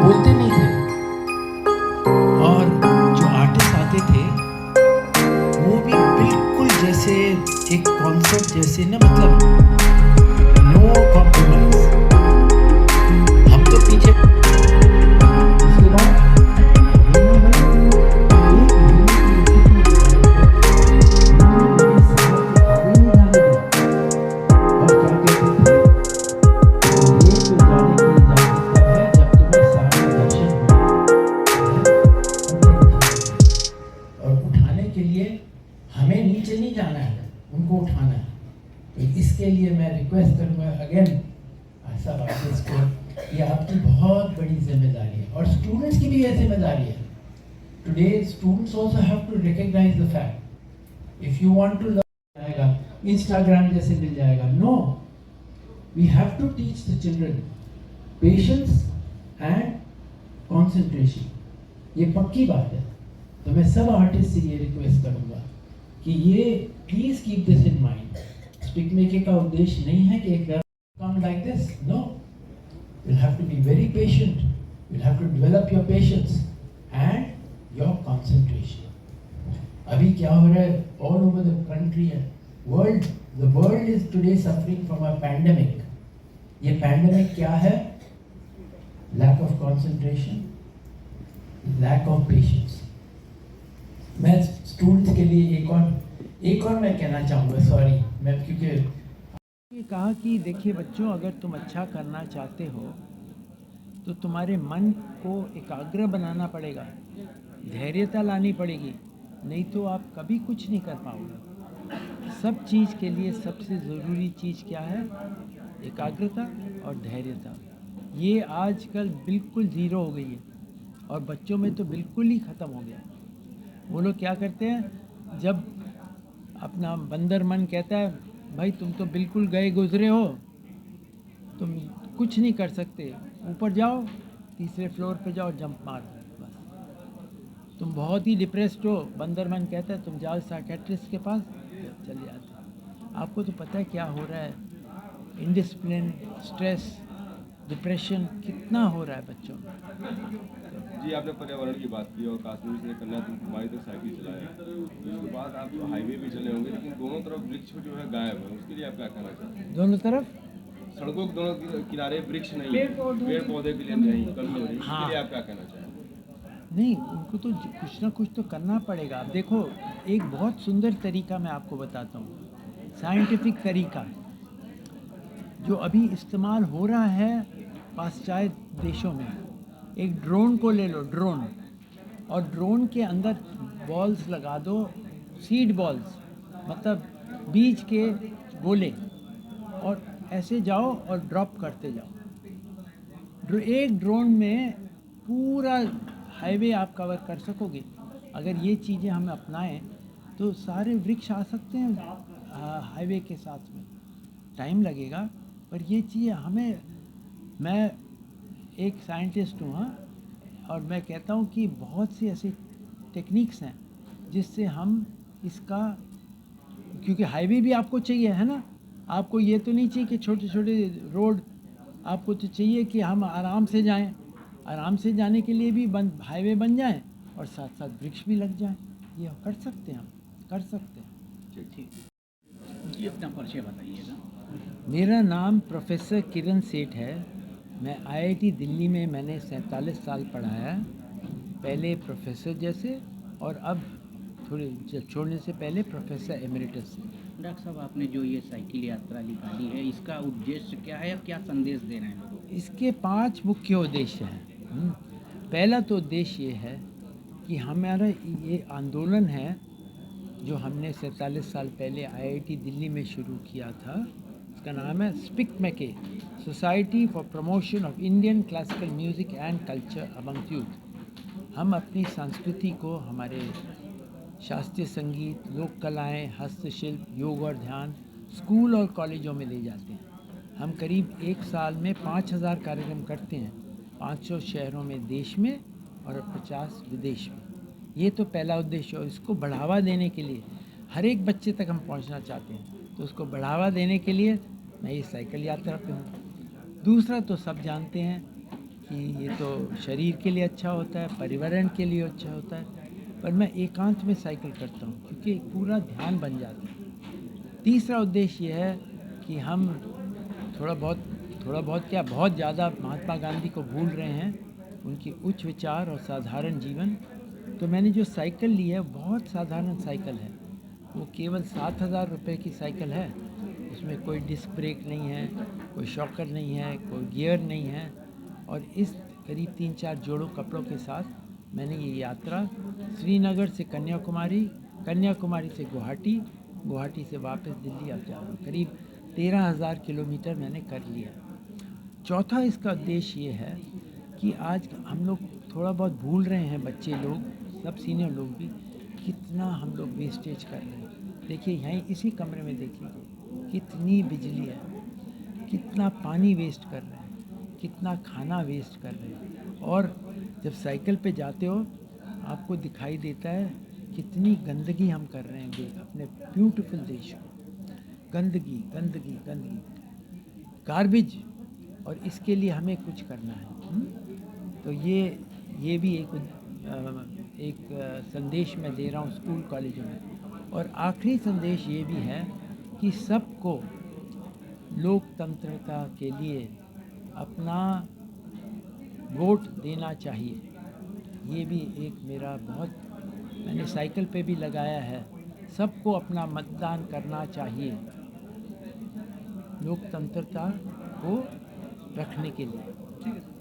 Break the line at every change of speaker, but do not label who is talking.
बोलते नहीं थे, और जो आर्टिस्ट आते थे वो भी बिल्कुल जैसे एक कॉन्सर्ट जैसे ना, मतलब नो कॉम्प्रोमाइज। हम तो पीछे। उसके बाद के लिए हमें नीचे नहीं जाना है, उनको उठाना है। तो इसके लिए मैं रिक्वेस्ट करूँगा अगेन सब आर्टिस्ट को, ये आपकी बहुत बड़ी जिम्मेदारी है, और स्टूडेंट्स की भी ये जिम्मेदारी है। Today students also have to recognise the fact, if you want to learn जाएगा इंस्टाग्राम जैसे मिल जाएगा, no, we have to teach the children patience and concentration. ये पक्की बात है। तो मैं सब आर्टिस्ट से ये रिक्वेस्ट करूंगा कि ये please keep this in mind. Stick making का उद्देश्य नहीं है कि एक come like this, no, you have to be very patient, you have to develop your patience and your concentration. अभी क्या हो रहा है all over the country and world, the world is today suffering from a pandemic. ये pandemic क्या है? Lack of concentration, lack of patience. मैं students के लिए एक और मैं कहना चाहूँगा, सॉरी मैं, क्योंकि ये कहा कि देखिए बच्चों, अगर तुम अच्छा करना चाहते हो तो तुम्हारे मन को एकाग्र बनाना पड़ेगा, धैर्यता लानी पड़ेगी, नहीं तो आप कभी कुछ नहीं कर पाओगे। सब चीज़ के लिए सबसे ज़रूरी चीज़ क्या है? एकाग्रता और धैर्यता। ये आजकल बिल्कुल ज़ीरो हो गई है, और बच्चों में तो बिल्कुल ही ख़त्म हो गया। वो लोग क्या करते हैं, जब अपना बंदर मन कहता है भाई तुम तो बिल्कुल गए गुजरे हो, तुम कुछ नहीं कर सकते, ऊपर जाओ, तीसरे फ्लोर पे जाओ, जंप मार, बस तुम बहुत ही डिप्रेस्ड हो, बंदर मन कहता है तुम जाओ साइकेट्रिस्ट के पास, चले जाते। आपको तो पता है क्या हो रहा है, इंडिसिप्लिन, स्ट्रेस, डिप्रेशन कितना हो रहा है बच्चों में।
जी, आपने पर्यावरण की बात की और कश्मीर से कन्याकुमारी तक साइकिल चलाया, उसके बाद आप हाईवे भी चले होंगे, लेकिन दोनों तरफ वृक्ष जो है गायब है, उसके लिए आप क्या कहना चाहते हैं?
दोनों तरफ
सड़कों के दोनों किनारे वृक्ष नहीं है, पेड़ पौधे के लिए नहीं, कमी हो रही है, इसके लिए आप क्या कहना चाहेंगे?
नहीं, उनको तो कुछ ना कुछ तो करना पड़ेगा। अब देखो, एक बहुत सुंदर तरीका मैं आपको बताता हूँ, साइंटिफिक तरीका जो अभी इस्तेमाल हो रहा है पाश्चात्य देशों में। एक ड्रोन को ले लो, ड्रोन, और ड्रोन के अंदर बॉल्स लगा दो, सीड बॉल्स, मतलब बीज के गोले, और ऐसे जाओ और ड्रॉप करते जाओ। एक ड्रोन में पूरा हाईवे आप कवर कर सकोगे। अगर ये चीज़ें हम अपनाएं तो सारे वृक्ष आ सकते हैं हाईवे के साथ में। टाइम लगेगा, पर ये चीज़ हमें, मैं एक साइंटिस्ट हूँ, हाँ, और मैं कहता हूँ कि बहुत सी ऐसी टेक्निक्स हैं जिससे हम इसका, क्योंकि हाईवे भी आपको चाहिए है ना, आपको ये तो नहीं चाहिए कि छोटे छोटे रोड, आपको तो चाहिए कि हम आराम से जाएं। आराम से जाने के लिए भी हाईवे बन जाएं और साथ साथ वृक्ष भी लग जाएं। ये कर सकते हैं, हम कर सकते हैं।
ठीक जी, अपना परिचय बताइएगा।
मेरा नाम प्रोफेसर किरण सेठ है। मैं आईआईटी दिल्ली में मैंने 47 साल पढ़ाया, पहले प्रोफेसर जैसे, और अब थोड़े जब छोड़ने से पहले प्रोफेसर एमरिटस से।
डॉक्टर साहब, आपने जो ये साइकिल यात्रा निकाली है, इसका उद्देश्य क्या है और क्या संदेश दे रहे हैं लोगों को?
इसके 5 मुख्य उद्देश्य हैं। पहला तो उद्देश्य ये है कि हमारा ये आंदोलन है जो हमने 47 साल पहले आईआईटी दिल्ली में शुरू किया था, इसका नाम है स्पिक मैके, society for promotion of Indian classical music and culture among youth. हम अपनी संस्कृति को, हमारे शास्त्रीय संगीत, लोक कलाएँ, हस्तशिल्प, योग और ध्यान स्कूल और कॉलेजों में ले जाते हैं। हम करीब एक साल में 5000 कार्यक्रम करते हैं, 500 शहरों में देश में और 50 विदेश में। ये तो पहला उद्देश्य है। इसको बढ़ावा देने के लिए, हर एक बच्चे तक हम पहुंचना चाहते हैं, तो उसको बढ़ावा देने के लिए मैं ये साइकिल यात्रा पे हूँ। दूसरा तो सब जानते हैं
कि ये तो शरीर के लिए अच्छा होता है, पर्यावरण के लिए अच्छा होता है, पर मैं एकांत में साइकिल करता हूँ क्योंकि एक पूरा ध्यान बन जाता है। तीसरा उद्देश्य ये है कि हम थोड़ा बहुत क्या बहुत ज़्यादा महात्मा गांधी को भूल रहे हैं, उनकी उच्च विचार और साधारण जीवन। तो मैंने जो साइकिल ली है बहुत साधारण साइकिल है, वो केवल 7,000 रुपये की साइकिल है। उसमें कोई डिस्क ब्रेक नहीं है, कोई शॉकर नहीं है, कोई गियर नहीं है, और इस करीब 3-4 जोड़ों कपड़ों के साथ मैंने ये यात्रा श्रीनगर से कन्याकुमारी, कन्याकुमारी से गुवाहाटी, गुवाहाटी से वापस दिल्ली अब जा रहा हूँ। करीब 13,000 किलोमीटर मैंने कर लिया। चौथा इसका उद्देश्य ये है कि आज हम लोग थोड़ा बहुत भूल रहे हैं, बच्चे लोग, सब सीनियर लोग भी, कितना हम लोग वेस्टेज कर रहे हैं। देखिए यहीं इसी कमरे में देख लीजिए कितनी बिजली है, कितना पानी वेस्ट कर रहे हैं, कितना खाना वेस्ट कर रहे हैं। और जब साइकिल पे जाते हो आपको दिखाई देता है कितनी गंदगी हम कर रहे हैं अपने ब्यूटीफुल देश को। गंदगी गंदगी गंदगी, गार्बेज, और इसके लिए हमें कुछ करना है। तो ये भी एक संदेश मैं दे रहा हूँ स्कूल कॉलेजों में। और आखिरी संदेश ये भी है कि सबको लोकतंत्रता के लिए अपना वोट देना चाहिए। ये भी एक मेरा बहुत, मैंने साइकिल पे भी लगाया है, सबको अपना मतदान करना चाहिए लोकतंत्रता को रखने के लिए।
ठीक है।